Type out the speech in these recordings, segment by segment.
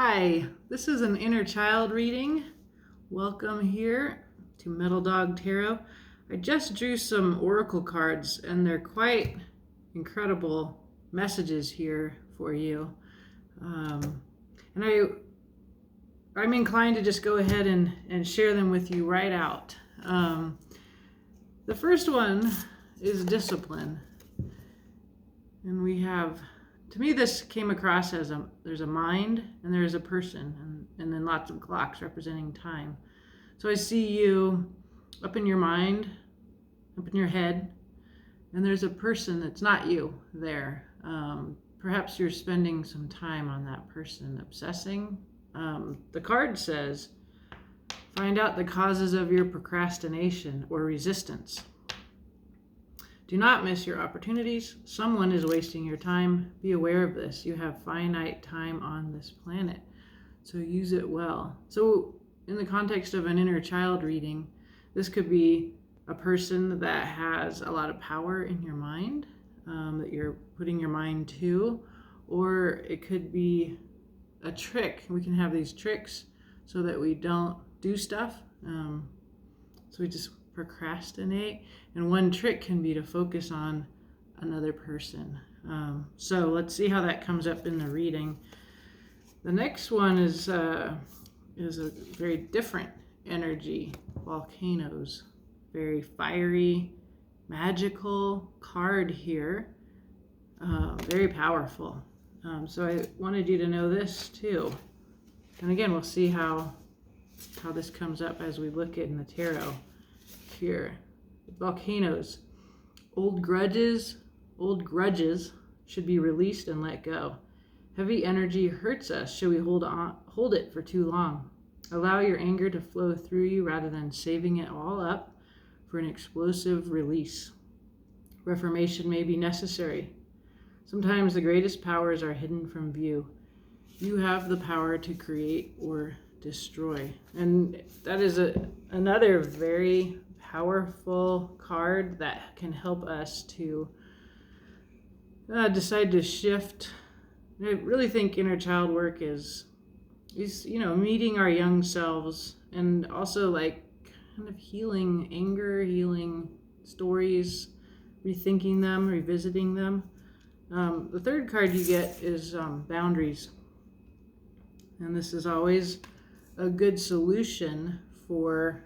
Hi, this is an inner child reading. Welcome here to Metal Dog Tarot. I just drew some oracle cards and they're quite incredible messages here for you. And I'm inclined to just go ahead and share them with you right out. The first one is discipline. And we have, to me, this came across as there's a mind and there's a person, and then lots of clocks representing time. So I see you up in your mind, up in your head, and there's a person that's not you there. Perhaps you're spending some time on that person, obsessing. The card says, find out the causes of your procrastination or resistance. Do not miss your opportunities. Someone is wasting your time. Be aware of this. You have finite time on this planet, so use it well. So in the context of an inner child reading, this could be a person that has a lot of power in your mind, that you're putting your mind to, or it could be a trick. We can have these tricks so that we don't do stuff. So we just procrastinate, and one trick can be to focus on another person. So let's see how that comes up in the reading. The next one is a very different energy. Volcanoes, very fiery, magical card here. Very powerful. So I wanted you to know this too. And again, we'll see how this comes up as we look at in the tarot. Here, volcanoes, old grudges should be released and let go. Heavy energy hurts us. Should we hold it for too long? Allow your anger to flow through you rather than saving it all up for an explosive release. Reformation may be necessary. Sometimes the greatest powers are hidden from view. You have the power to create or destroy. And that is another very powerful card that can help us to decide to shift. I really think inner child work is meeting our young selves, and also like kind of healing anger, healing stories, rethinking them, revisiting them. The third card you get is boundaries, and this is always a good solution for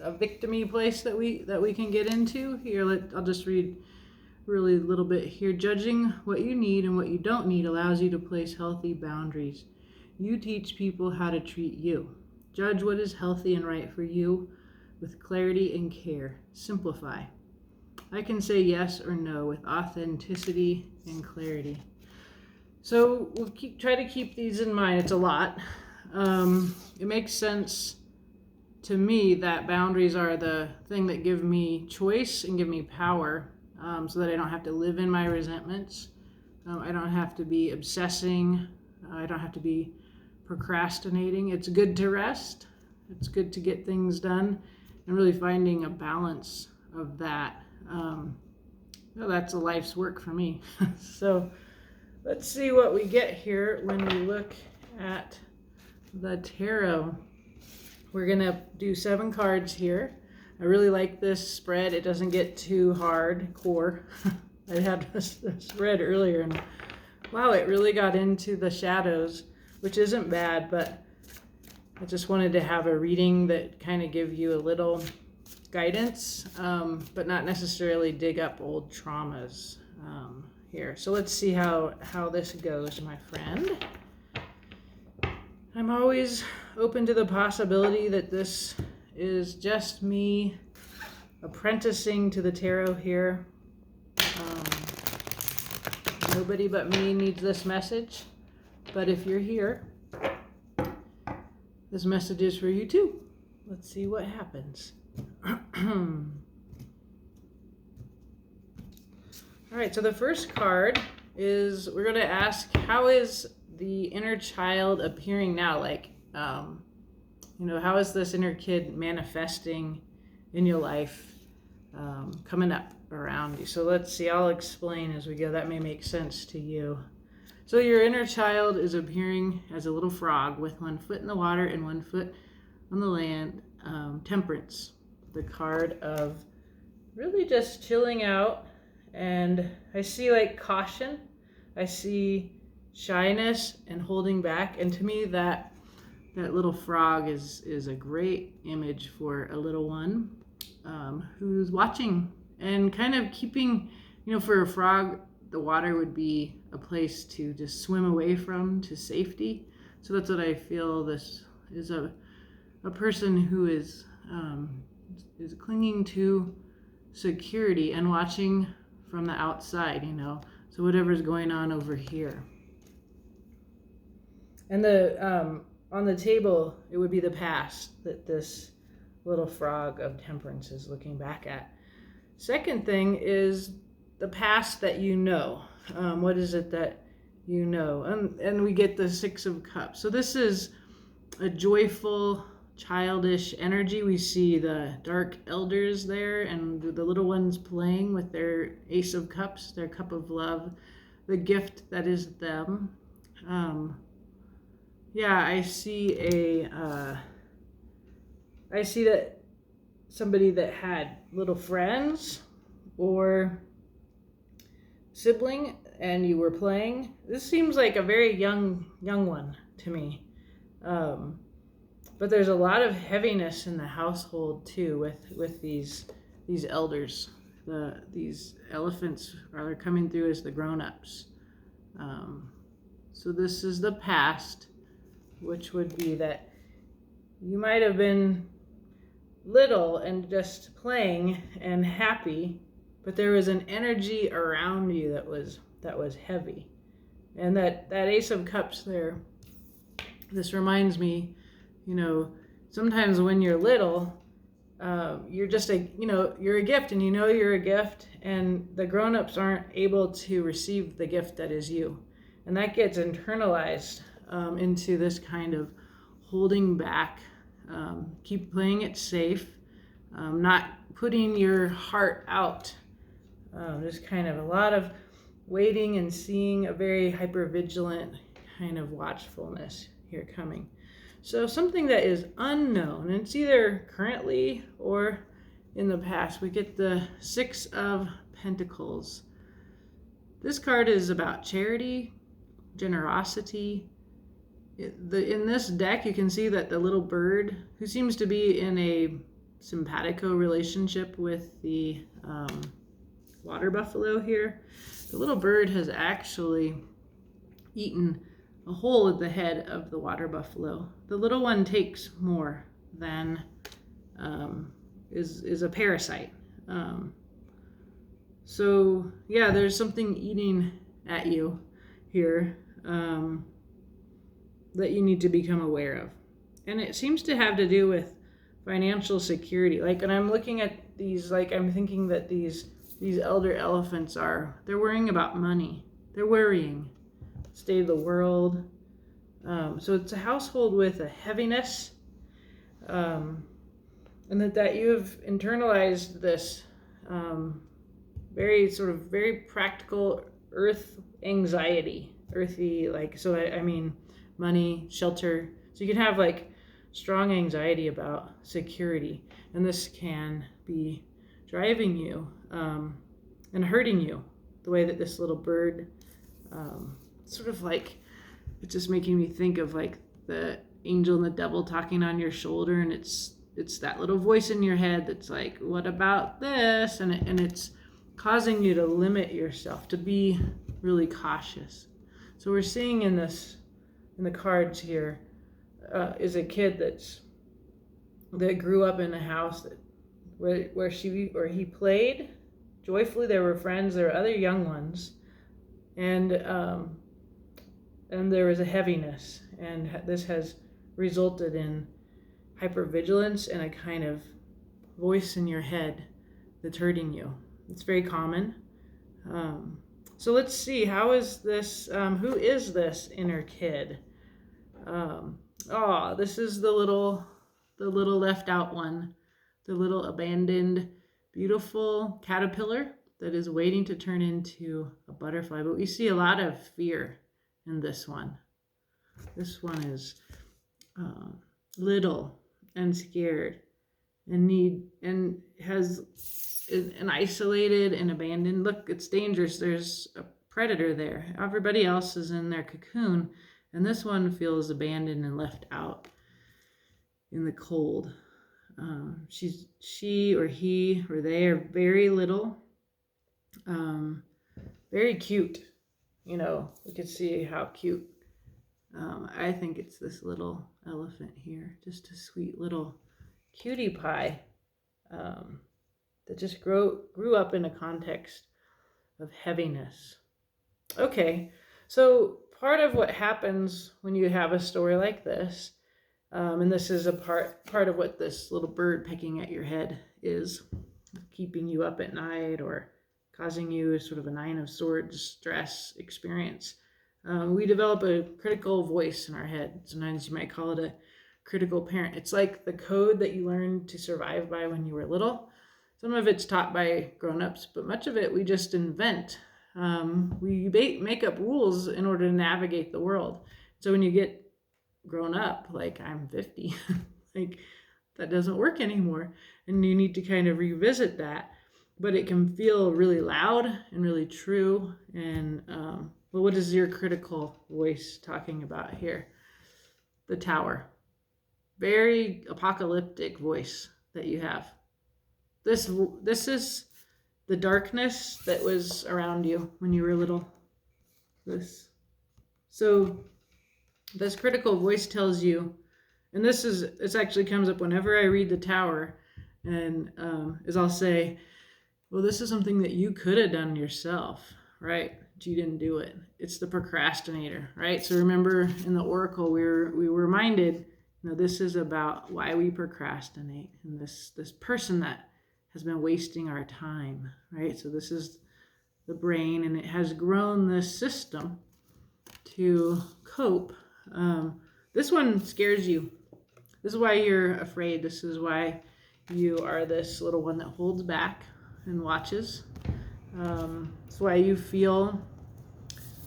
a victim-y place that we can get into. Here, I'll just read really a little bit here. Judging what you need and what you don't need allows you to place healthy boundaries. You teach people how to treat you. Judge what is healthy and right for you with clarity and care. Simplify. I can say yes or no with authenticity and clarity. So we'll try to keep these in mind. It's a lot. It makes sense to me that boundaries are the thing that give me choice and give me power, so that I don't have to live in my resentments. I don't have to be obsessing. I don't have to be procrastinating. It's good to rest. It's good to get things done, and really finding a balance of that. That's a life's work for me. So let's see what we get here when we look at the tarot. We're going to do 7 cards here. I really like this spread. It doesn't get too hardcore. I had this spread earlier, and wow, it really got into the shadows, which isn't bad, but I just wanted to have a reading that kind of give you a little guidance, but not necessarily dig up old traumas here. So let's see how this goes, my friend. I'm always open to the possibility that this is just me apprenticing to the tarot here. Nobody but me needs this message, but if you're here, this message is for you too. Let's see what happens. All right, so the first card is, we're going to ask, how is the inner child appearing now? Like, how is this inner kid manifesting in your life, coming up around you? So let's see, I'll explain as we go. That may make sense to you. So your inner child is appearing as a little frog with one foot in the water and one foot on the land. Temperance, the card of really just chilling out. And I see like caution. I see shyness and holding back. And to me, that little frog is a great image for a little one who's watching and kind of keeping, for a frog, the water would be a place to just swim away from, to safety. So that's what I feel. This is a person who is clinging to security and watching from the outside, so whatever's going on over here. And the on the table, it would be the past that this little frog of temperance is looking back at. Second thing is the past that you know. What is it that you know? And we get the Six of Cups. So this is a joyful, childish energy. We see the dark elders there and the little ones playing with their Ace of Cups, their cup of love, the gift that is them. I see that somebody that had little friends or sibling and you were playing. This seems like a very young one to me. But there's a lot of heaviness in the household too with these elders. These elephants are coming through as the grown-ups. So this is the past, which would be that you might have been little and just playing and happy, but there was an energy around you that was heavy. And that Ace of Cups there, this reminds me, sometimes when you're little, you're just you're a gift, and you're a gift, and the grown-ups aren't able to receive the gift that is you. And that gets internalized into this kind of holding back, keep playing it safe, not putting your heart out. Just kind of a lot of waiting and seeing, a very hyper-vigilant kind of watchfulness here coming. So something that is unknown, and it's either currently or in the past. We get the Six of Pentacles. This card is about charity, generosity. In this deck, you can see that the little bird, who seems to be in a simpatico relationship with the water buffalo here, the little bird has actually eaten a hole at the head of the water buffalo. The little one takes more than is a parasite. So yeah, there's something eating at you here that you need to become aware of. And it seems to have to do with financial security. Like, and I'm looking at these, like, I'm thinking that these elder elephants they're worrying about money. They're worrying. State of the world. So it's a household with a heaviness, and that you have internalized this very practical earth anxiety, earthy, I mean money, shelter. So you can have like strong anxiety about security, and this can be driving you and hurting you, the way that this little bird it's just making me think of like the angel and the devil talking on your shoulder, and it's that little voice in your head that's like, what about this? And it's causing you to limit yourself, to be really cautious. So we're seeing in the cards here is a kid that grew up in a house where he played joyfully. There were friends, there were other young ones, and there was a heaviness, and this has resulted in hypervigilance and a kind of voice in your head that's hurting you. It's very common. So let's see, how is this, who is this inner kid? This is the little left out one, the little abandoned, beautiful caterpillar that is waiting to turn into a butterfly. But we see a lot of fear in this one. This one is little and scared and has an isolated and abandoned. Look, it's dangerous. There's a predator there. Everybody else is in their cocoon, and this one feels abandoned and left out in the cold. She or he or they are very little, very cute. You know, we could see how cute. I think it's this little elephant here, just a sweet little cutie pie that just grew up in a context of heaviness. Okay, so part of what happens when you have a story like this, and this is a part of what this little bird pecking at your head is, keeping you up at night or causing you sort of a 9 of Swords stress experience. We develop a critical voice in our head. Sometimes you might call it a critical parent. It's like the code that you learned to survive by when you were little. Some of it's taught by grown-ups, but much of it we just invent. We make up rules in order to navigate the world. So when you get grown up, like I'm 50, like that doesn't work anymore. And you need to kind of revisit that. But it can feel really loud and really true. And well, what is your critical voice talking about here? The Tower. Very apocalyptic voice that you have. This is the darkness that was around you when you were little. So this critical voice tells you, and this actually comes up whenever I read the Tower, and is I'll say, well, this is something that you could have done yourself, right? But you didn't do it. It's the procrastinator, right? So remember in the Oracle, we were reminded, this is about why we procrastinate, and this person that has been wasting our time, right? So this is the brain, and it has grown this system to cope. This one scares you. This is why you're afraid. This is why you are this little one that holds back and watches. That's why you feel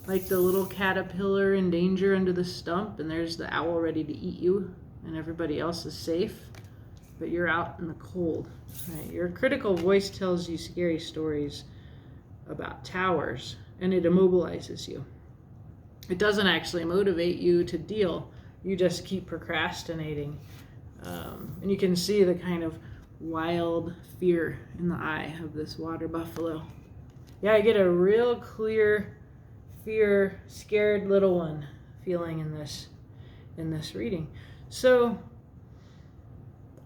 like the little caterpillar in danger under the stump, and there's the owl ready to eat you, and everybody else is safe, but you're out in the cold. Right? Your critical voice tells you scary stories about towers, and it immobilizes you. It doesn't actually motivate you to deal. You just keep procrastinating. And you can see the kind of wild fear in the eye of this water buffalo. Yeah, I get a real clear fear, scared little one feeling in this reading. So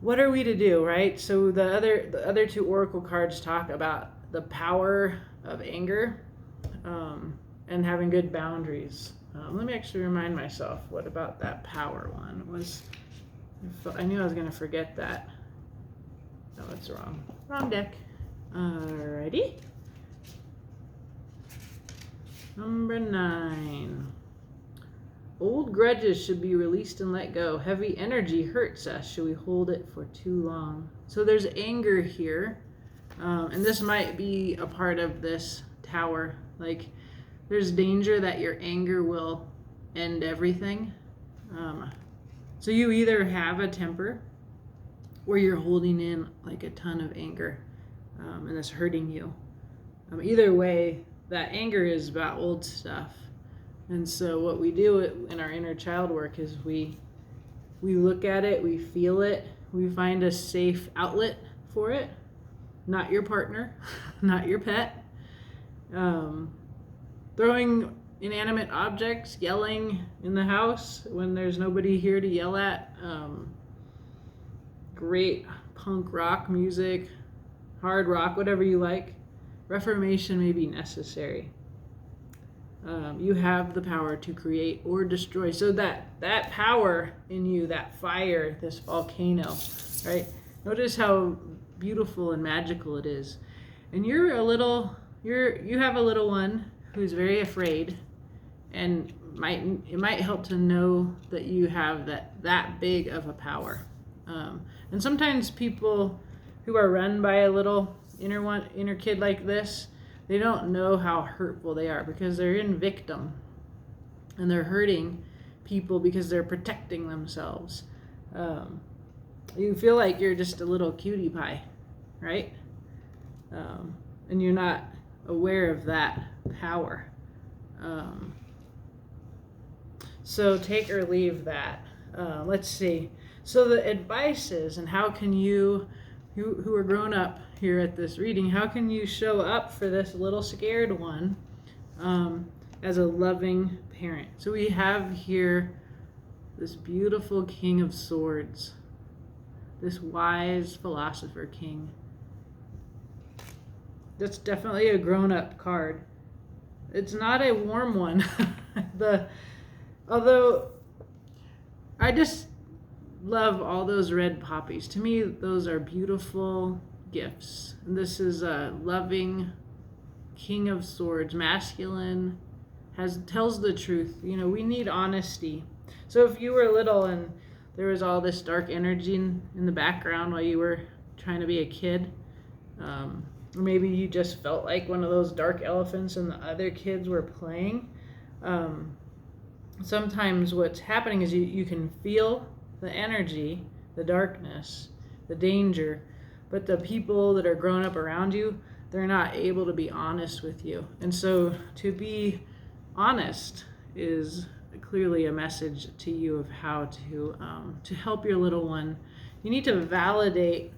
what are we to do, right? So the other two oracle cards talk about the power of anger and having good boundaries. Let me actually remind myself what about that power one was. I knew I was going to forget that. No, it's wrong. Wrong deck. Alrighty. Number 9. Old grudges should be released and let go. Heavy energy hurts us. Should we hold it for too long? So there's anger here. And this might be a part of this tower. Like, there's danger that your anger will end everything. So you either have a temper or you're holding in like a ton of anger and it's hurting you. Either way, that anger is about old stuff. And so what we do in our inner child work is we look at it, we feel it, we find a safe outlet for it. Not your partner, not your pet. Throwing inanimate objects, yelling in the house when there's nobody here to yell at. Great punk rock music, hard rock, whatever you like. Reformation may be necessary. You have the power to create or destroy. So that power in you, that fire, this volcano, right? Notice how beautiful and magical it is. And you have a little one who's very afraid, and it might help to know that you have that big of a power. And sometimes people who are run by a little inner kid like this, they don't know how hurtful they are because they're in victim. and they're hurting people because they're protecting themselves. You feel like you're just a little cutie pie, right? And you're not aware of that power. So take or leave that. Let's see. So the advice is, and how can you, who are grown up here at this reading, how can you show up for this little scared one as a loving parent? So we have here this beautiful King of Swords, this wise philosopher king. That's definitely a grown-up card. It's not a warm one. Although I just love all those red poppies. To me, those are beautiful gifts. And this is a loving King of Swords, masculine, tells the truth. You know, we need honesty. So if you were little and there was all this dark energy in the background while you were trying to be a kid, or maybe you just felt like one of those dark elephants and the other kids were playing, sometimes what's happening is you can feel the energy, the darkness, the danger, but the people that are growing up around you, they're not able to be honest with you. And so to be honest is clearly a message to you of how to help your little one. You need to validate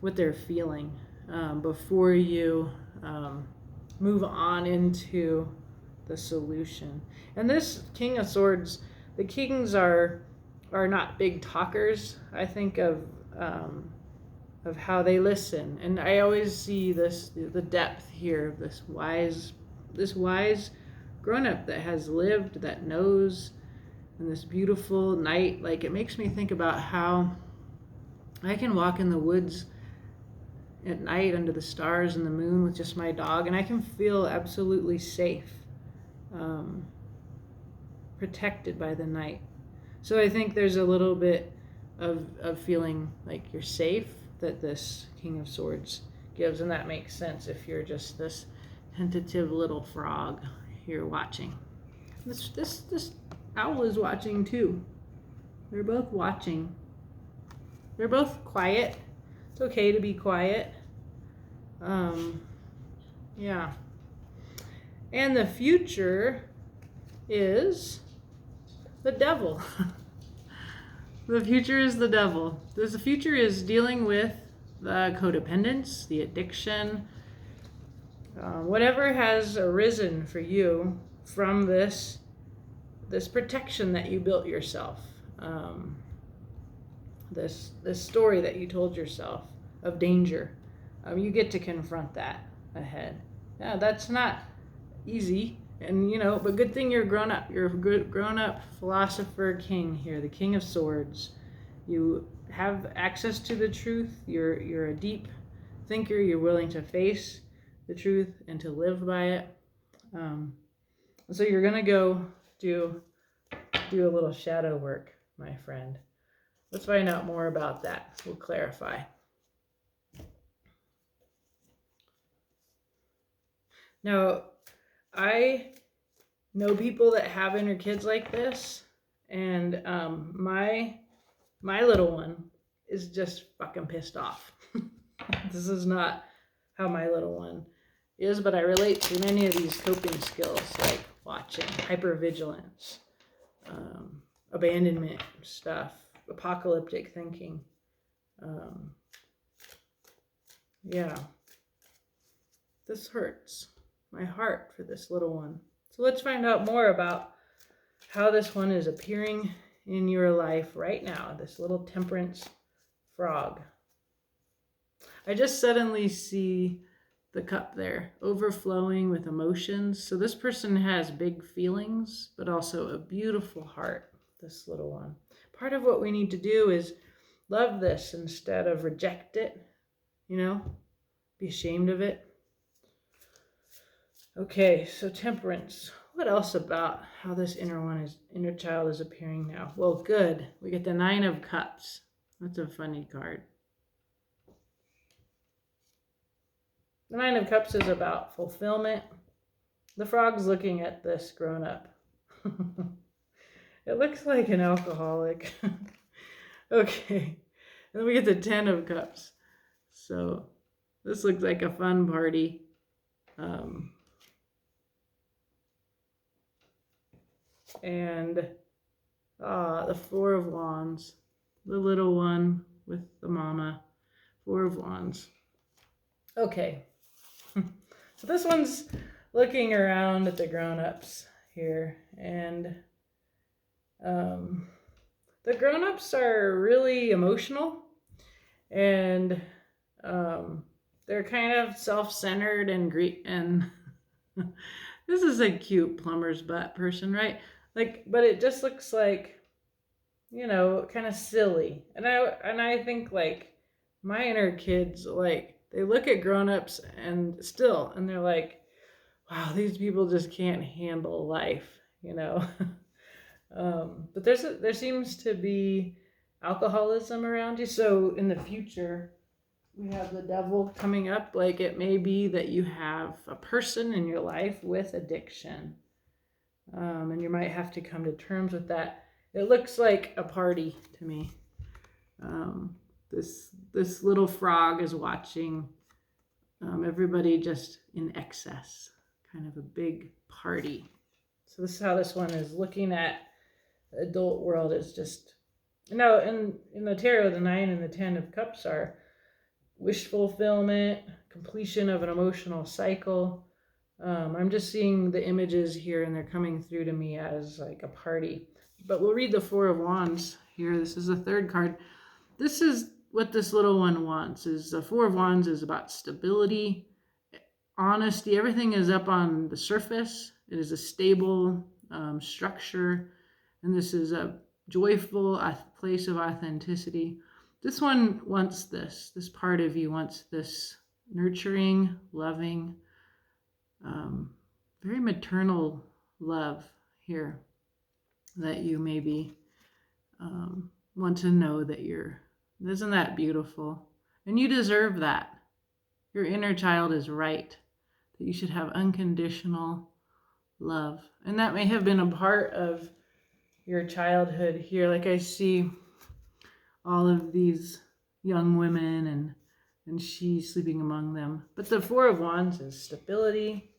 what they're feeling before you move on into the solution. And this King of Swords, the kings are not big talkers. I think of how they listen, and I always see the depth here of this wise grown-up that has lived, that knows, and this beautiful night. Like, it makes me think about how I can walk in the woods at night under the stars and the moon with just my dog, and I can feel absolutely safe, protected by the night. So I think there's a little bit of feeling like you're safe that this King of Swords gives, and that makes sense if you're just this tentative little frog here watching. This owl is watching too. They're both watching. They're both quiet. It's okay to be quiet. Yeah. And the future is the devil. The future is the devil. The future is dealing with the codependence, the addiction, whatever has arisen for you from this protection that you built yourself, this story that you told yourself of danger. You get to confront that ahead. Yeah, that's not easy, and but good thing you're grown up. You're a good grown up philosopher king here, the King of Swords. You have access to the truth. You're a deep thinker. You're willing to face the truth and to live by it. So you're gonna go do a little shadow work, my friend. Let's find out more about that. We'll clarify. Now, I know people that have inner kids like this, and my little one is just fucking pissed off. This is not how my little one is, but I relate to many of these coping skills, like watching, hypervigilance, abandonment stuff, apocalyptic thinking. Yeah, this hurts my heart for this little one. So let's find out more about how this one is appearing in your life right now, this little Temperance frog. I just suddenly see the cup there overflowing with emotions. So this person has big feelings, but also a beautiful heart, this little one. Part of what we need to do is love this instead of reject it, be ashamed of it. Okay, so Temperance. What else about how this inner child is appearing now? Well, good. We get the 9 of Cups. That's a funny card. The 9 of Cups is about fulfillment. The frog's looking at this grown up. It looks like an alcoholic. Okay. And then we get the 10 of Cups. So this looks like a fun party. And the 4 of Wands. The little one with the mama. 4 of Wands. Okay. So this one's looking around at the grown-ups here. And the grown-ups are really emotional. And they're kind of self-centered and this is a cute plumber's butt person, right? Like, but it just looks like, you know, kind of silly. And I think like my inner kids, like they look at grown-ups and they're like, wow, these people just can't handle life, you know. But there seems to be alcoholism around you. So in the future, we have the devil coming up. Like it may be that you have a person in your life with addiction. And you might have to come to terms with that. It looks like a party to me. This little frog is watching everybody just in excess. Kind of a big party. So this is how this one is looking at the adult world. Is just, no, in the tarot, the 9 and the 10 of Cups are wish fulfillment, completion of an emotional cycle. I'm just seeing the images here and they're coming through to me as like a party. But we'll read the 4 of Wands here. This is the third card. This is what this little one wants. Is the 4 of Wands is about stability, honesty. Everything is up on the surface. It is a stable structure. And this is a joyful place of authenticity. This one wants this part of you wants this nurturing, loving, very maternal love here that you maybe want to know that isn't that beautiful? And you deserve that. Your inner child is right, that you should have unconditional love. And that may have been a part of your childhood here. Like I see all of these young women and she sleeping among them. But the 4 of Wands is stability.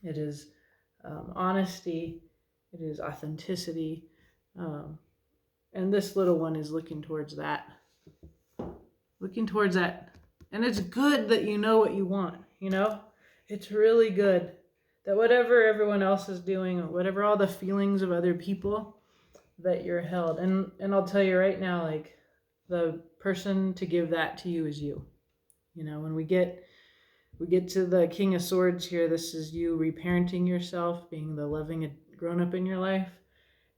It is honesty. It is authenticity. And this little one is looking towards that. Looking towards that. And it's good that you know what you want, you know? It's really good that whatever everyone else is doing, or whatever all the feelings of other people, that you're held. And I'll tell you right now, like, the person to give that to you is you. You know, when we get to the King of Swords here, this is you reparenting yourself, being the loving grown-up in your life.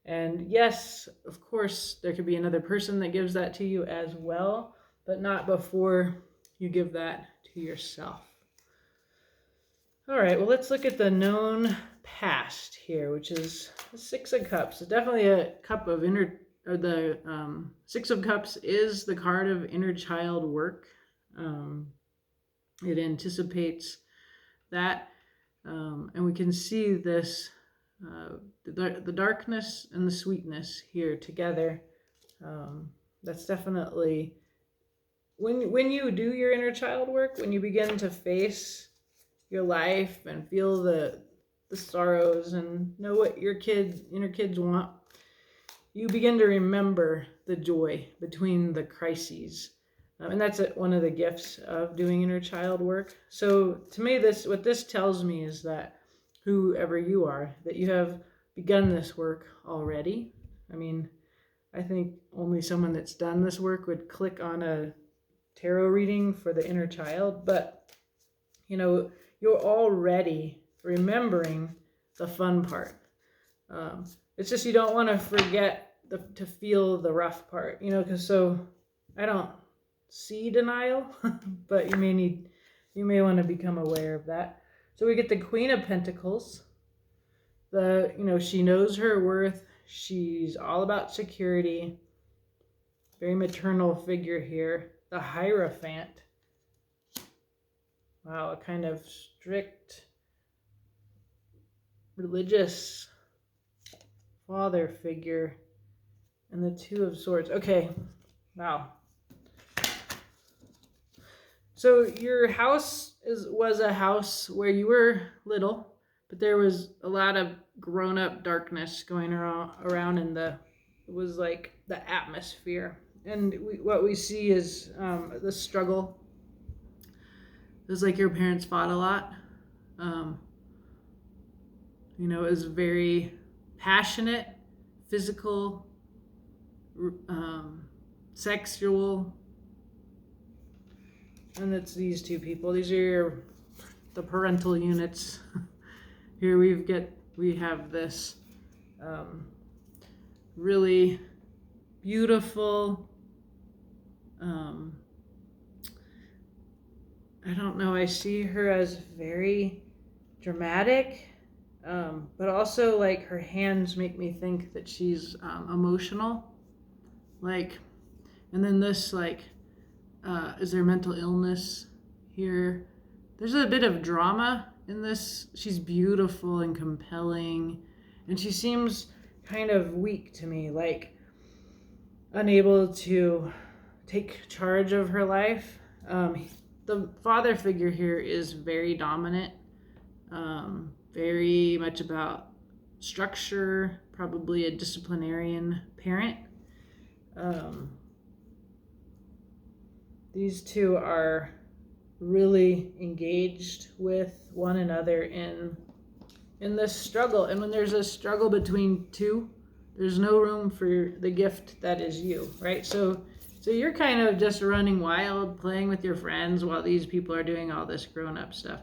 And yes, of course, there could be another person that gives that to you as well, but not before you give that to yourself. All right, well, let's look at the known past here, which is the 6 of Cups. It's definitely a cup of the 6 of Cups is the card of inner child work. It anticipates that. And we can see this, the darkness and the sweetness here together. That's definitely, when you do your inner child work, when you begin to face your life and feel the sorrows and know what your inner kids want, you begin to remember the joy between the crises. And that's one of the gifts of doing inner child work. So to me, what this tells me is that whoever you are, that you have begun this work already. I mean, I think only someone that's done this work would click on a tarot reading for the inner child. But, you know, you're already remembering the fun part. It's just you don't want to forget to feel the rough part, you know, because I don't see denial, but you may want to become aware of that. So we get the Queen of Pentacles. She knows her worth. She's all about security. Very maternal figure here. The Hierophant. Wow, a kind of strict religious father figure, and the Two of Swords. Okay, wow. So your house was a house where you were little, but there was a lot of grown-up darkness going around in it was like the atmosphere. And what we see is the struggle. It was like your parents fought a lot. It was very passionate, physical, sexual. And it's these two people. These are the parental units. Here we have this really beautiful, I don't know, I see her as very dramatic, but also like her hands make me think that she's emotional. Like, and then this like, is there mental illness here? There's a bit of drama in this. She's beautiful and compelling, and she seems kind of weak to me, like unable to take charge of her life. The father figure here is very dominant, very much about structure, probably a disciplinarian parent. These two are really engaged with one another in this struggle. And when there's a struggle between two, there's no room for the gift that is you, right? So you're kind of just running wild, playing with your friends while these people are doing all this grown-up stuff.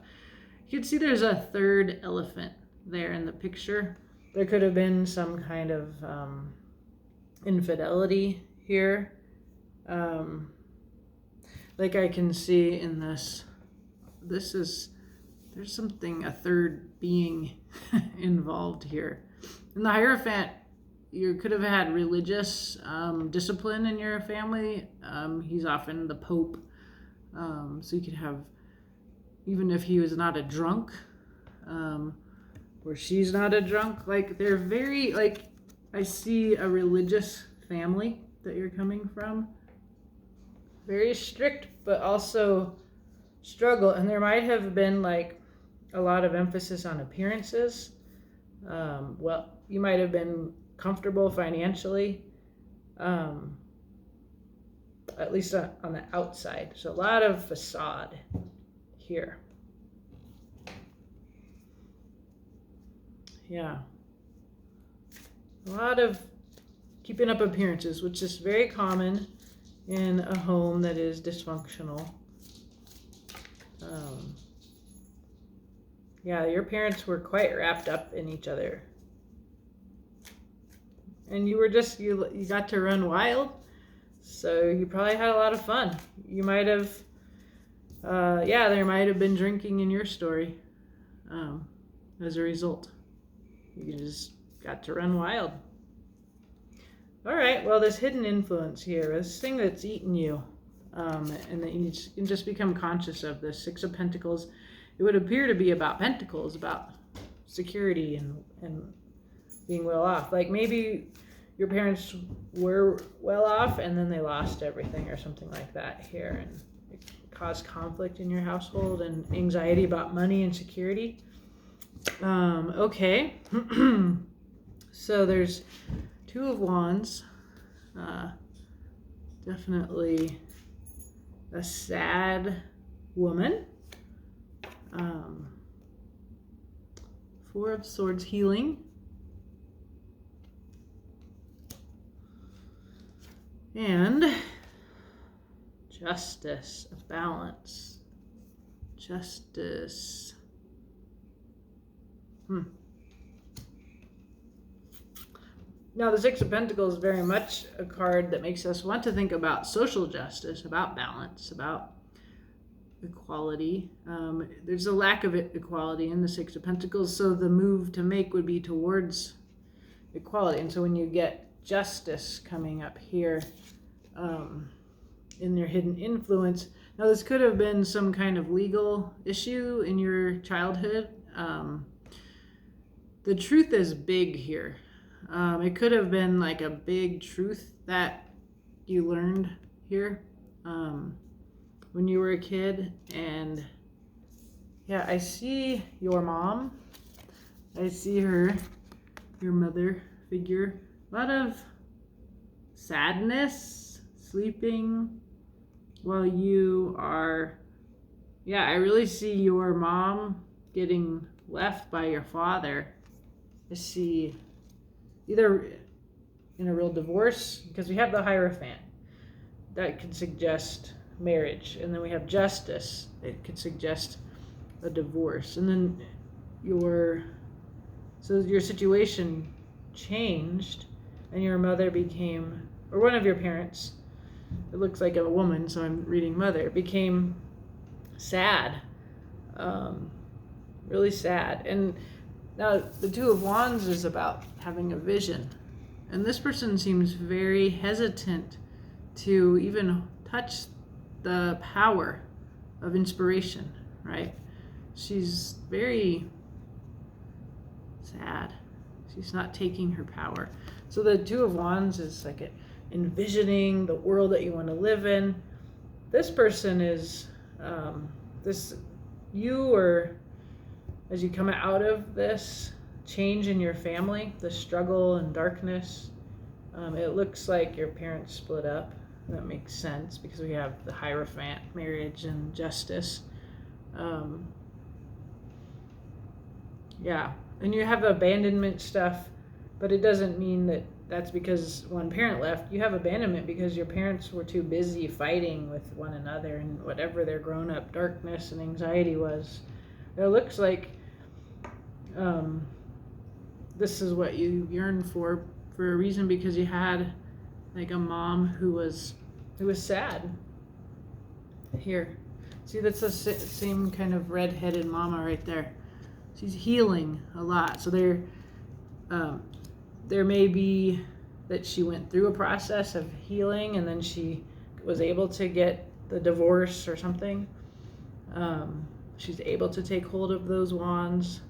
You can see there's a third elephant there in the picture. There could have been some kind of infidelity here. Like I can see in this there's something, a third being involved here. In the Hierophant, you could have had religious discipline in your family. He's often the Pope. So you could have, even if he was not a drunk, or she's not a drunk, like they're very, like, I see a religious family that you're coming from. Very strict, but also struggle. And there might have been like a lot of emphasis on appearances. Well, you might have been comfortable financially, at least on the outside. So a lot of facade here. Yeah. A lot of keeping up appearances, which is very common in a home that is dysfunctional. Yeah, your parents were quite wrapped up in each other. And you were just, you got to run wild. So you probably had a lot of fun. You might have, there might have been drinking in your story as a result. You just got to run wild. All right, well, this hidden influence here, this thing that's eaten you, and that you can just become conscious of, this Six of Pentacles. It would appear to be about Pentacles, about security and being well off. Like maybe your parents were well off and then they lost everything or something like that here, and it caused conflict in your household and anxiety about money and security. Okay. So there's Two of Wands. Definitely a sad woman. Four of Swords, healing. And Justice, a balance. Justice. Now, the Six of Pentacles is very much a card that makes us want to think about social justice, about balance, about equality. There's a lack of equality in the Six of Pentacles, so the move to make would be towards equality. And so when you get Justice coming up here in your hidden influence, now this could have been some kind of legal issue in your childhood. The truth is big here. It could have been like a big truth that you learned here when you were a kid. And yeah, I see your mom. I see her, your mother figure. A lot of sadness, sleeping while you are, yeah, I really see your mom getting left by your father. I see either in a real divorce, because we have the Hierophant. That could suggest marriage. And then we have Justice. It could suggest a divorce. And then your situation changed and your mother became, or one of your parents, it looks like a woman, so I'm reading mother, became sad. Really sad. And now the Two of Wands is about having a vision. And this person seems very hesitant to even touch the power of inspiration, right? She's very sad. She's not taking her power. So the Two of Wands is like envisioning the world that you want to live in. This person is you, or as you come out of this change in your family, the struggle and darkness, it looks like your parents split up. That makes sense because we have the Hierophant, marriage, and Justice. Yeah, and you have abandonment stuff, but it doesn't mean that that's because one parent left. You have abandonment because your parents were too busy fighting with one another and whatever their grown-up darkness and anxiety was. It looks like this is what you yearn for a reason, because you had like a mom who was sad. Here, see, that's the same kind of red-headed mama right there. She's healing a lot. So there may be that she went through a process of healing and then she was able to get the divorce or something. She's able to take hold of those wands.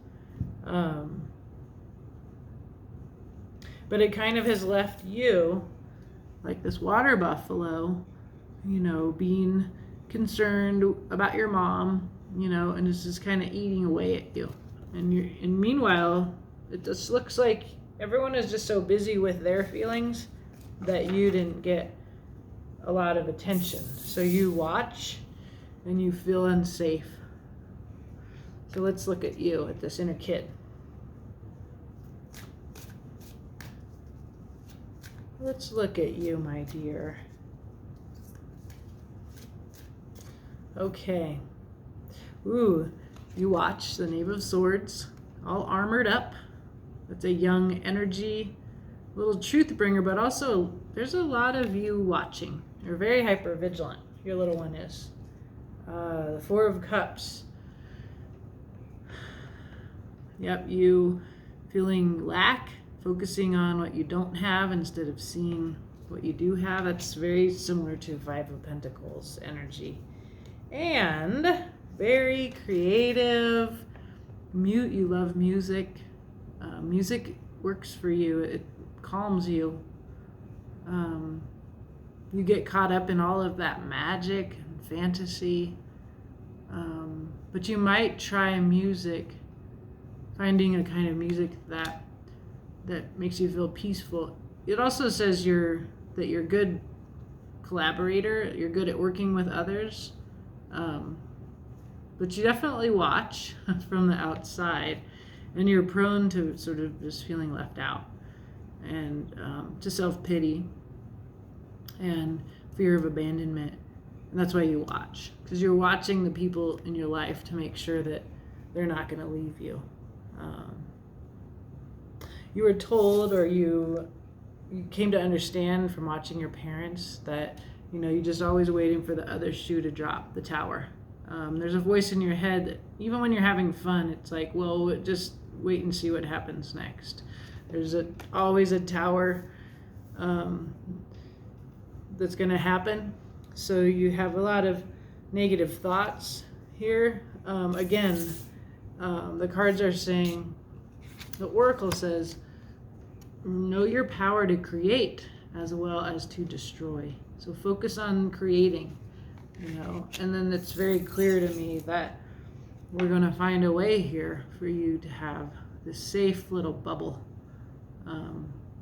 But it kind of has left you like this water buffalo, being concerned about your mom, and it's just kind of eating away at you. And meanwhile, it just looks like everyone is just so busy with their feelings that you didn't get a lot of attention. So you watch and you feel unsafe. So let's look at you, at this inner kid. Let's look at you, my dear. Okay. Ooh, you watch the Knave of Swords, all armored up. That's a young energy, little truth bringer, but also there's a lot of you watching. You're very hyper vigilant. Your little one is. The Four of Cups. Yep, you feeling lack, focusing on what you don't have instead of seeing what you do have. That's very similar to Five of Pentacles energy. And very creative. You love music. Music works for you. It calms you. You get caught up in all of that magic and fantasy. But you might try music, finding a kind of music that makes you feel peaceful. It also says that you're a good collaborator. You're good at working with others. But you definitely watch from the outside, and you're prone to sort of just feeling left out, and to self-pity and fear of abandonment. And that's why you watch, because you're watching the people in your life to make sure that they're not going to leave you. You were told, or you came to understand from watching your parents, that you're just always waiting for the other shoe to drop, the tower. There's a voice in your head that even when you're having fun, it's like, well, just wait and see what happens next. There's always a tower that's going to happen. So you have a lot of negative thoughts here. Again, the cards are saying, the Oracle says, know your power to create as well as to destroy. So focus on creating, and then it's very clear to me that we're going to find a way here for you to have this safe little bubble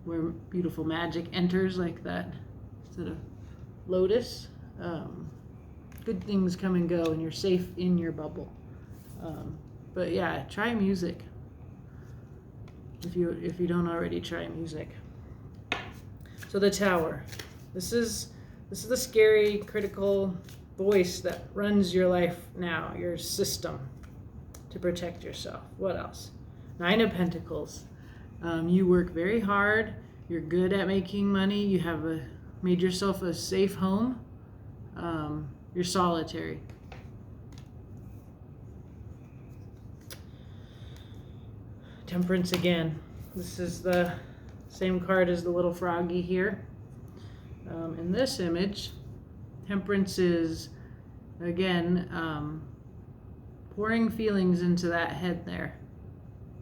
where beautiful magic enters, like that sort of lotus. Good things come and go, and you're safe in your bubble. But yeah, try music if you don't already try music. So the Tower. This is the scary, critical voice that runs your life now, your system to protect yourself. What else? 9 of Pentacles. You work very hard. You're good at making money. You have made yourself a safe home. You're solitary. Temperance again. This is the same card as the little froggy here. In this image, Temperance is, again, pouring feelings into that head there.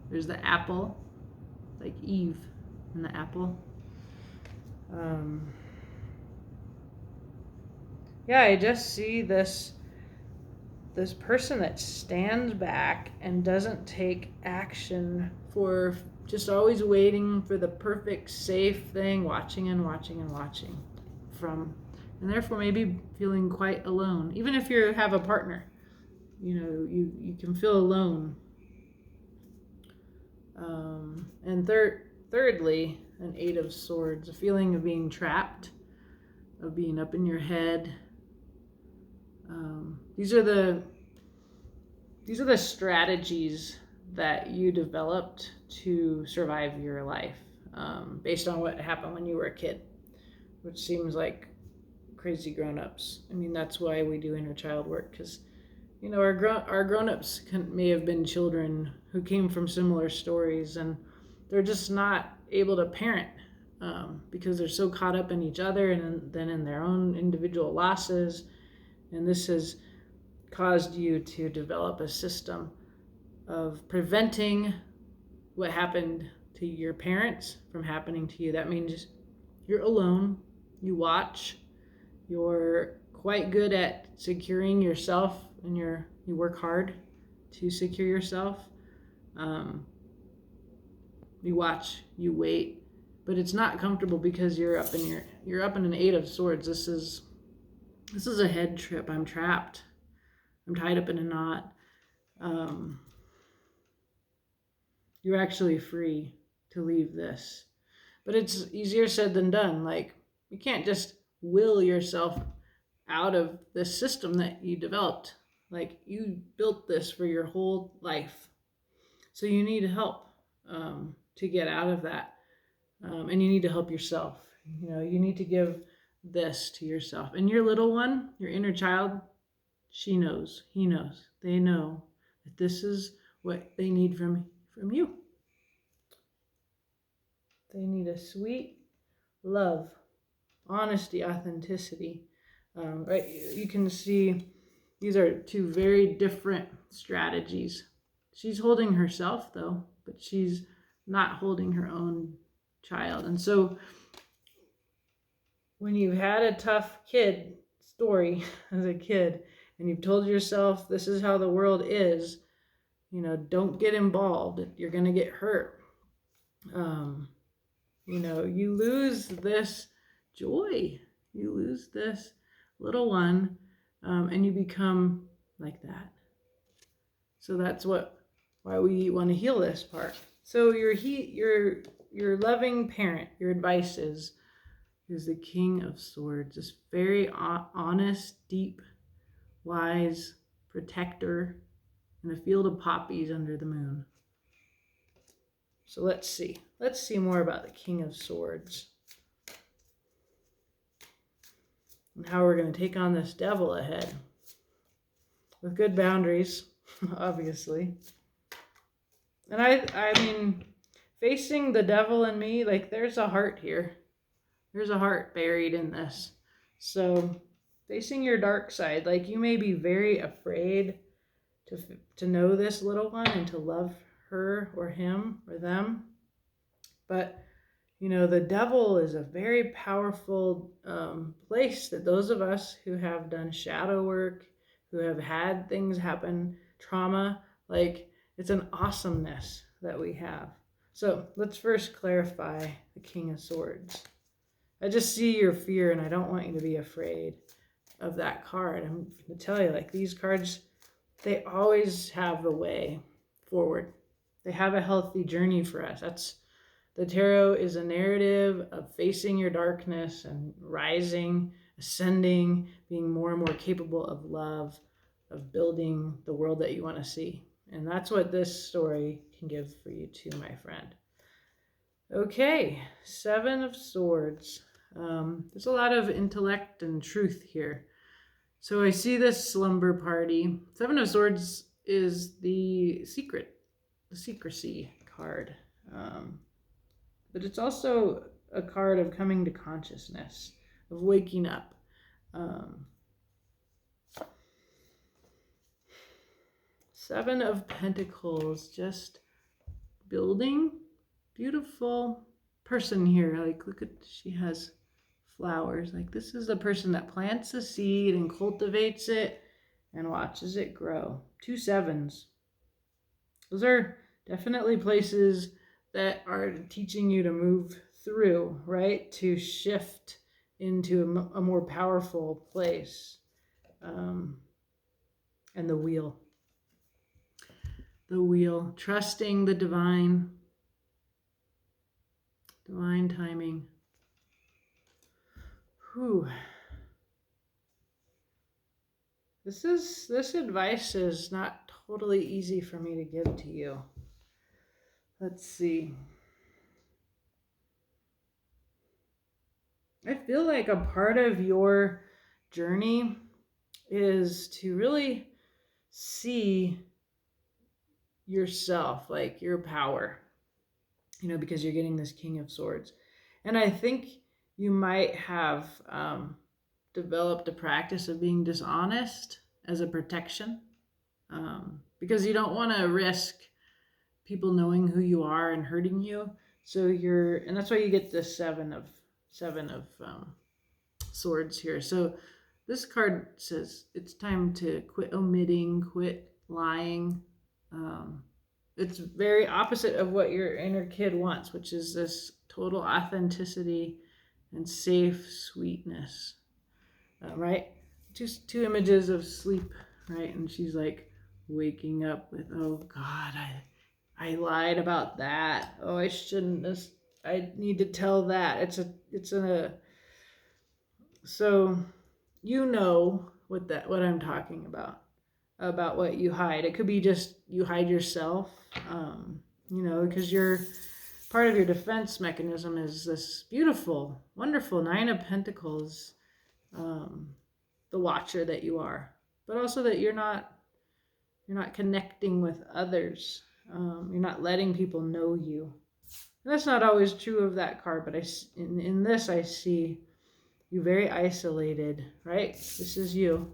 There's the apple, like Eve in the apple. Yeah, I just see this person that stands back and doesn't take action, for just always waiting for the perfect safe thing, watching and watching and watching and therefore maybe feeling quite alone. Even if you have a partner, you can feel alone. And thirdly, an 8 of Swords, a feeling of being trapped, of being up in your head. These are the strategies that you developed to survive your life, based on what happened when you were a kid, which seems like crazy grown-ups. I mean, that's why we do inner child work, because our grown-ups may have been children who came from similar stories, and they're just not able to parent because they're so caught up in each other and then in their own individual losses. And this has caused you to develop a system of preventing what happened to your parents from happening to you. That means you're alone, you watch, you're quite good at securing yourself, and you work hard to secure yourself. You watch, you wait, but it's not comfortable because you're up in an 8 of Swords. This is a head trip. I'm trapped. I'm tied up in a knot. You're actually free to leave this, but it's easier said than done. Like, you can't just will yourself out of this system that you developed. Like, you built this for your whole life, so you need help to get out of that, and you need to help yourself. You need to give this to yourself. And your little one, your inner child, she knows, he knows, they know that this is what they need from you. They need a sweet love, honesty, authenticity. Right? You can see these are 2 very different strategies. She's holding herself, though, but she's not holding her own child. And so when you've had a tough kid story as a kid, and you've told yourself this is how the world is, don't get involved, you're going to get hurt. You lose this joy, you lose this little one, and you become like that. So that's why we want to heal this part. So your loving parent, your advice is the King of Swords, this very honest, deep, wise protector in a field of poppies under the moon. So let's see more about the King of Swords and how we're going to take on this devil ahead with good boundaries, obviously. And I mean, facing the devil in me, like, there's a heart here. There's a heart buried in this. So facing your dark side, like, you may be very afraid to know this little one and to love her or him or them, but You know, the devil is a very powerful place that those of us who have done shadow work, who have had things happen, trauma, like it's an awesomeness that we have. So let's first clarify the King of Swords. I just see your fear, and I don't want you to be afraid of that card. I'm going to tell you, like, these cards, they always have the way forward. They have a healthy journey for us. The tarot is a narrative of facing your darkness and rising, ascending, being more and more capable of love, of building the world that you want to see. And that's what this story can give for you too, my friend. Okay, Seven of Swords. There's a lot of intellect and truth here. So I see this slumber party. Seven of Swords is the secrecy card. But it's also a card of coming to consciousness, of waking up. Seven of Pentacles, just building. Beautiful person here. Like, look at, she has flowers. Like, this is the person that plants a seed and cultivates it and watches it grow. 2 sevens. Those are definitely places that are teaching you to move through, right? To shift into a more powerful place. And the wheel. The wheel. Trusting the divine timing. Whew. This advice is not totally easy for me to give to you. Let's see. I feel like a part of your journey is to really see yourself, like your power, you know, because you're getting this King of Swords. And I think you might have developed a practice of being dishonest as a protection, because you don't want to risk people knowing who you are and hurting you. So and that's why you get this seven of swords here. So this card says it's time to quit omitting, quit lying. It's very opposite of what your inner kid wants, which is this total authenticity and safe sweetness, right? Just 2 images of sleep, right? And she's like waking up with, oh God, I lied about that. Oh, I shouldn't. I need to tell that. So you know what I'm talking about what you hide. It could be just you hide yourself, you know, because part of your defense mechanism is this beautiful, wonderful Nine of Pentacles, the watcher that you are, but also that you're not connecting with others. You're not letting people know you. And that's not always true of that card, but in this I see you very isolated, right? This is you,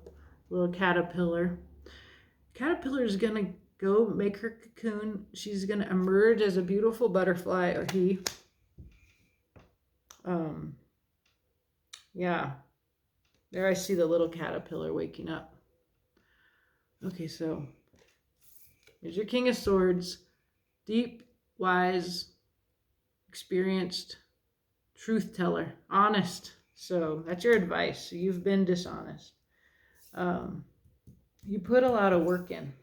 little caterpillar. Caterpillar is gonna go make her cocoon. She's gonna emerge as a beautiful butterfly, or he. Yeah. There I see the little caterpillar waking up. Okay, so here's your King of Swords. Deep, wise, experienced, truth teller, honest. So that's your advice. So you've been dishonest. You put a lot of work in.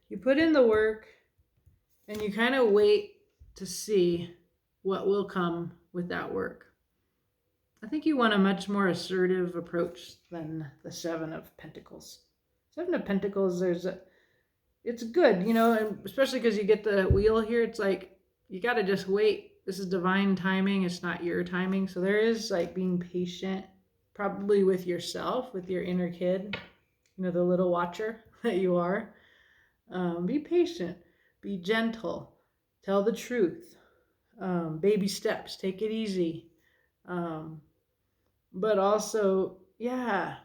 You put in the work and you kind of wait to see what will come with that work. I think you want a much more assertive approach than the Seven of Pentacles. Seven of Pentacles, it's good, you know, and especially because you get the wheel here. It's like, you got to just wait. This is divine timing. It's not your timing. So there is like being patient, probably with yourself, with your inner kid, you know, the little watcher that you are. Be patient, be gentle, tell the truth, baby steps, take it easy. But also, yeah,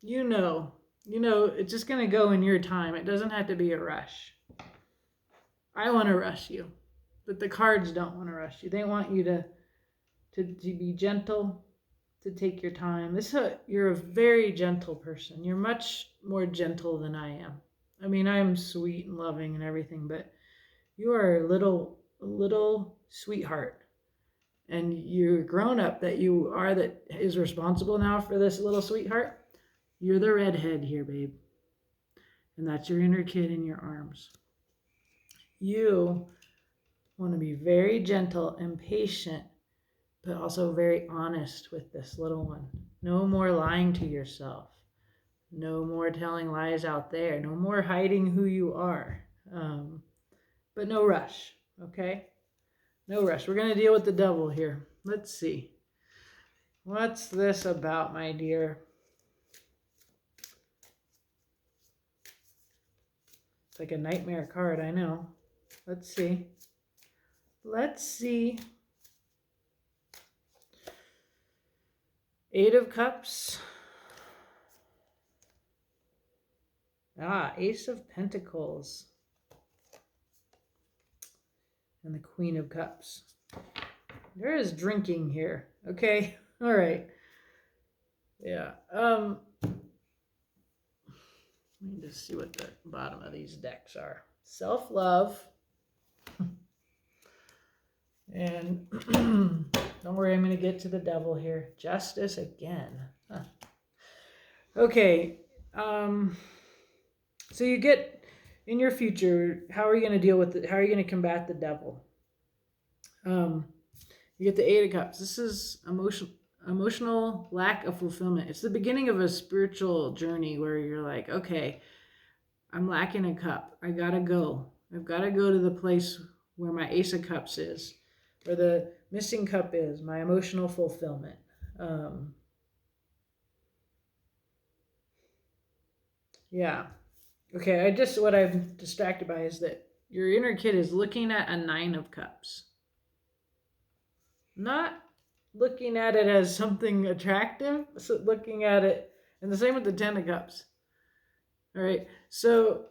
you know, you know, it's just going to go in your time. It doesn't have to be a rush. I want to rush you, but the cards don't want to rush you. They want you to be gentle, to take your time. You're a very gentle person. You're much more gentle than I am. I mean, I'm sweet and loving and everything, but you are a little sweetheart. And you're grown up that you are, that is responsible now for this little sweetheart. You're the redhead here, babe. And that's your inner kid in your arms. You want to be very gentle and patient, but also very honest with this little one. No more lying to yourself. No more telling lies out there. No more hiding who you are. But no rush, okay? No rush. We're going to deal with the devil here. Let's see. What's this about, my dear? It's like a nightmare card, I know. Let's see. Let's see. Eight of Cups. Ace of Pentacles. And the Queen of Cups. There is drinking here. Okay. All right. Yeah. Let me just see what the bottom of these decks are. Self-love. And don't worry, I'm going to get to the devil here. Justice again. Huh. Okay. So you get in your future, how are you going to deal with it? How are you going to combat the devil? You get the Eight of Cups. This is emotional lack of fulfillment. It's the beginning of a spiritual journey where you're like, okay, I'm lacking a cup. I gotta go. I've got to go to the place where my Ace of Cups is, where the missing cup is, my emotional fulfillment. Yeah. Okay, what I'm distracted by is that your inner kid is looking at a Nine of Cups. Not looking at it as something attractive, so looking at it, and the same with the Ten of Cups. All right, so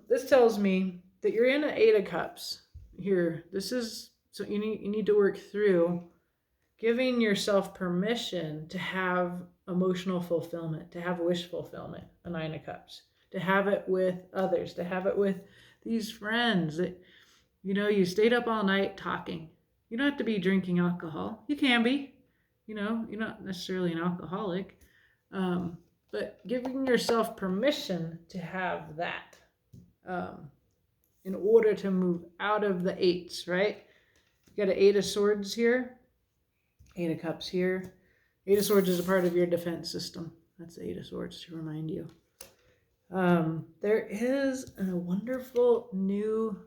this tells me that you're in an Eight of Cups here. This is, so you need to work through giving yourself permission to have emotional fulfillment, to have wish fulfillment, a Nine of Cups, to have it with others, to have it with these friends that, you know, you stayed up all night talking. You don't have to be drinking alcohol. You can be, you know, you're not necessarily an alcoholic, but giving yourself permission to have that in order to move out of the eights, right? You got an Eight of Swords here, Eight of Cups here. Eight of Swords is a part of your defense system. That's the Eight of Swords to remind you. There is a wonderful new,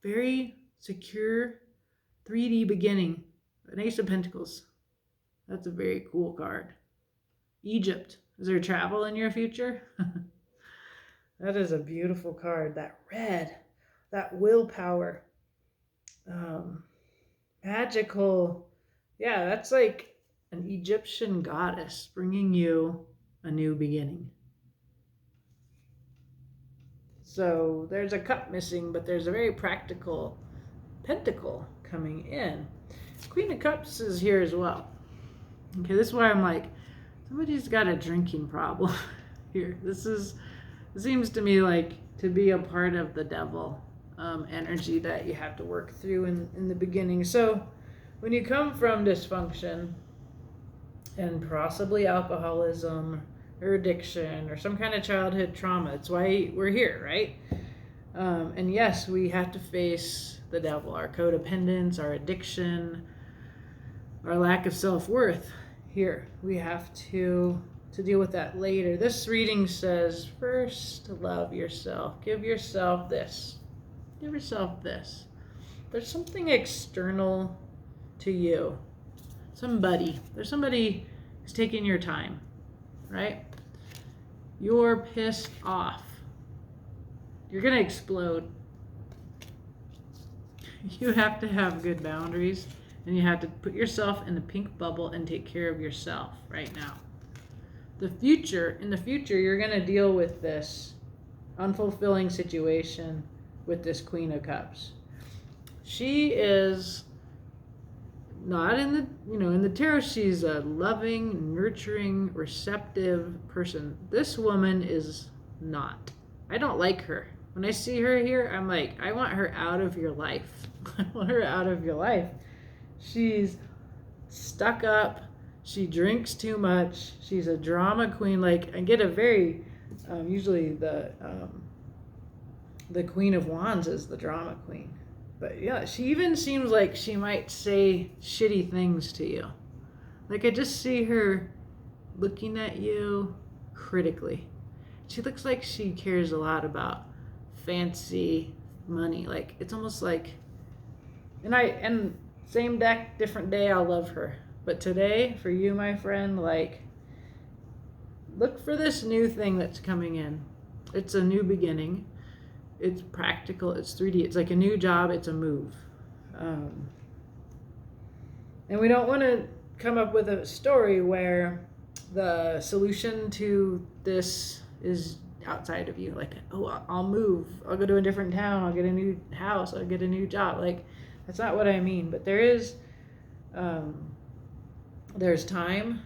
very secure 3D beginning. An Ace of Pentacles. That's a very cool card. Egypt. Is there travel in your future? That is a beautiful card. That red. That willpower. Magical. Yeah, that's like an Egyptian goddess bringing you a new beginning. So there's a cup missing, but there's a very practical pentacle coming in. Queen of Cups is here as well. Okay, this is why I'm like, somebody's got a drinking problem here. This seems to me like to be a part of the devil energy that you have to work through in the beginning. So when you come from dysfunction and possibly alcoholism or addiction or some kind of childhood trauma, that's why we're here, right? And yes, we have to face the devil, our codependence, our addiction, our lack of self-worth. Here, we have to deal with that later. This reading says, first, love yourself. Give yourself this. Give yourself this. There's something external to you. There's somebody who's taking your time, right? You're pissed off. You're going to explode. You have to have good boundaries, and you have to put yourself in the pink bubble and take care of yourself right now. in the future, you're going to deal with this unfulfilling situation with this Queen of Cups. She is not in the, in the tarot, she's a loving, nurturing, receptive person. This woman is not. I don't like her. When I see her here, I'm like, I want her out of your life. I want her out of your life. She's stuck up. She drinks too much. She's a drama queen. Like, I get a very, usually the Queen of Wands is the drama queen. But yeah, she even seems like she might say shitty things to you. Like, I just see her looking at you critically. She looks like she cares a lot about fancy money. Like, it's almost like, and same deck, different day, I'll love her. But today, for you, my friend, like, look for this new thing that's coming in. It's a new beginning. It's practical. It's 3D. It's like a new job. It's a move. And we don't want to come up with a story where the solution to this is outside of you. Like, oh, I'll move. I'll go to a different town. I'll get a new house. I'll get a new job. Like, that's not what I mean. But there is, there's time.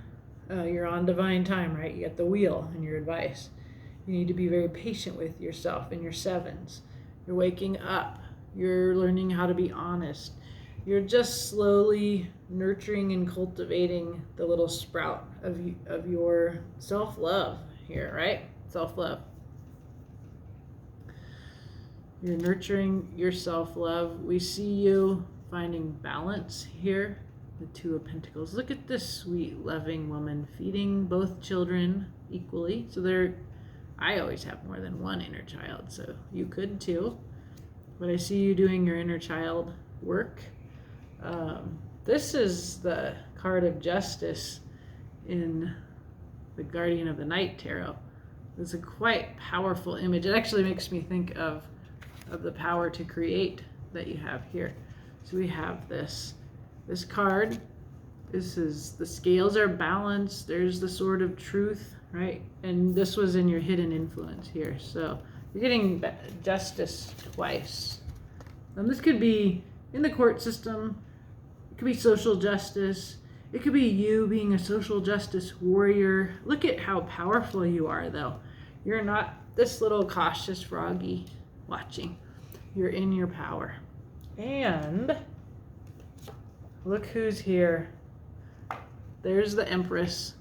You're on divine time, right? You get the wheel in your advice. You need to be very patient with yourself in your sevens. You're waking up. You're learning how to be honest. You're just slowly nurturing and cultivating the little sprout of your self-love here, right? Self-love. You're nurturing your self-love. We see you finding balance here. The Two of Pentacles. Look at this sweet, loving woman feeding both children equally. So I always have more than one inner child, so you could too. But I see you doing your inner child work. This is the card of justice in the Guardian of the Night tarot. It's a quite powerful image. It actually makes me think of the power to create that you have here. So we have this card. This is, the scales are balanced. There's the Sword of Truth, right? And this was in your hidden influence here. So you're getting justice twice. And this could be in the court system. It could be social justice. It could be you being a social justice warrior. Look at how powerful you are, though. You're not this little cautious froggy watching. You're in your power. And look who's here. There's the Empress.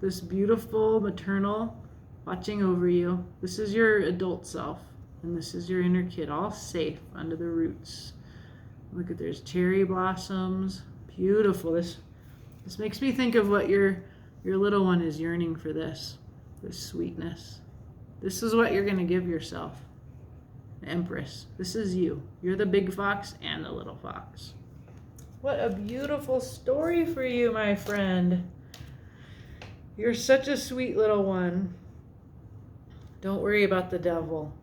This beautiful maternal watching over you. This is your adult self. And this is your inner kid, all safe under the roots. Look at, there's cherry blossoms. Beautiful. This makes me think of what your little one is yearning for, this sweetness. This is what you're going to give yourself. Empress. This is you. You're the big fox and the little fox. What a beautiful story for you, my friend. You're such a sweet little one. Don't worry about the devil.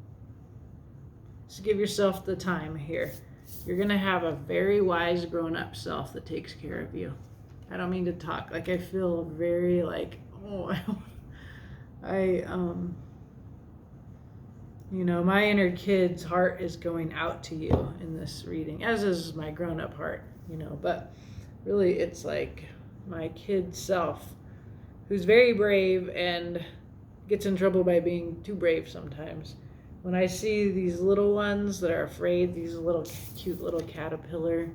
Just give yourself the time here. You're going to have a very wise grown-up self that takes care of you. I don't mean to talk. Like, I feel very like, my inner kid's heart is going out to you in this reading, as is my grown-up heart, but really it's like my kid self, who's very brave and gets in trouble by being too brave sometimes. When I see these little ones that are afraid, these little cute little caterpillar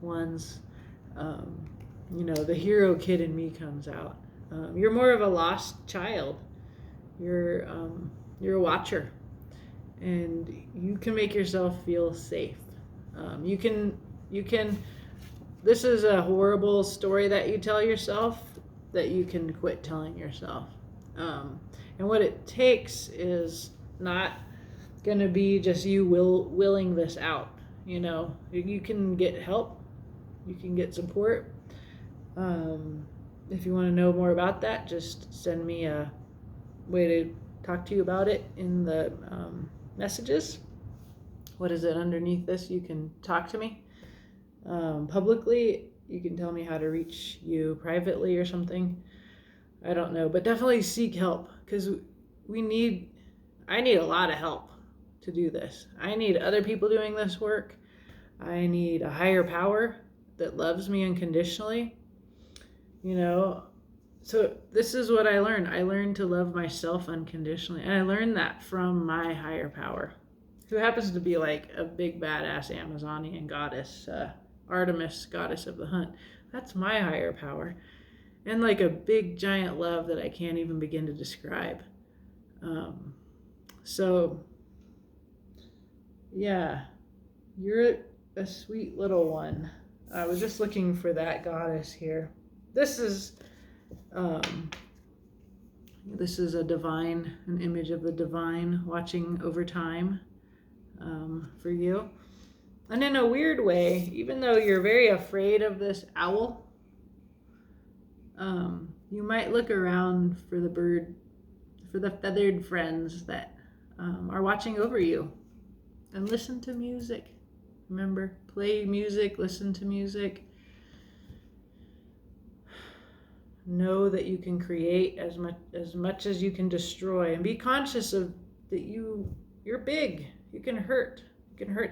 ones, the hero kid in me comes out. You're more of a lost child. You're a watcher, and you can make yourself feel safe. You can. This is a horrible story that you tell yourself that you can quit telling yourself. And what it takes is not going to be just you willing this out. You can get help. You can get support. If you want to know more about that, just send me a way to talk to you about it in the messages. What is it underneath this? You can talk to me publicly. You can tell me how to reach you privately or something. I don't know, but definitely seek help, because I need a lot of help to do this. I need other people doing this work. I need a higher power that loves me unconditionally. So this is what I learned. I learned to love myself unconditionally. And I learned that from my higher power, who happens to be like a big badass Amazonian goddess, Artemis, goddess of the hunt. That's my higher power. And like a big giant love that I can't even begin to describe. So yeah, you're a sweet little one. I was just looking for that goddess here. This is an image of the divine watching over time for you. And in a weird way, even though you're very afraid of this owl, you might look around for the feathered friends that are watching over you. And listen to music. Remember, play music, listen to music. Know that you can create as much as you can destroy, and be conscious of that you're big. You can hurt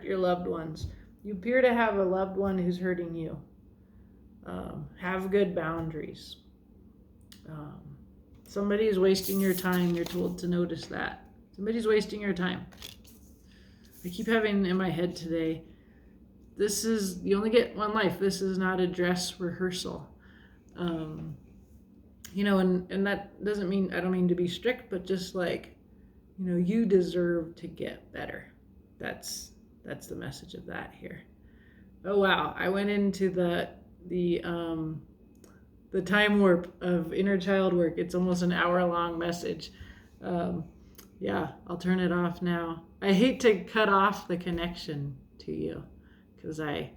your loved ones. You appear to have a loved one who's hurting you. Have good boundaries. Somebody's wasting your time. You're told to notice that. Somebody's wasting your time. I keep having in my head today, you only get one life. This is not a dress rehearsal. And that doesn't mean, I don't mean to be strict, but just like, you deserve to get better. That's the message of that here. Oh, wow. I went into the time warp of inner child work. It's almost an hour-long message. Yeah, I'll turn it off now. I hate to cut off the connection to you, because I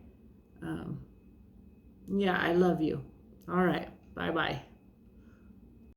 love you. All right, bye-bye.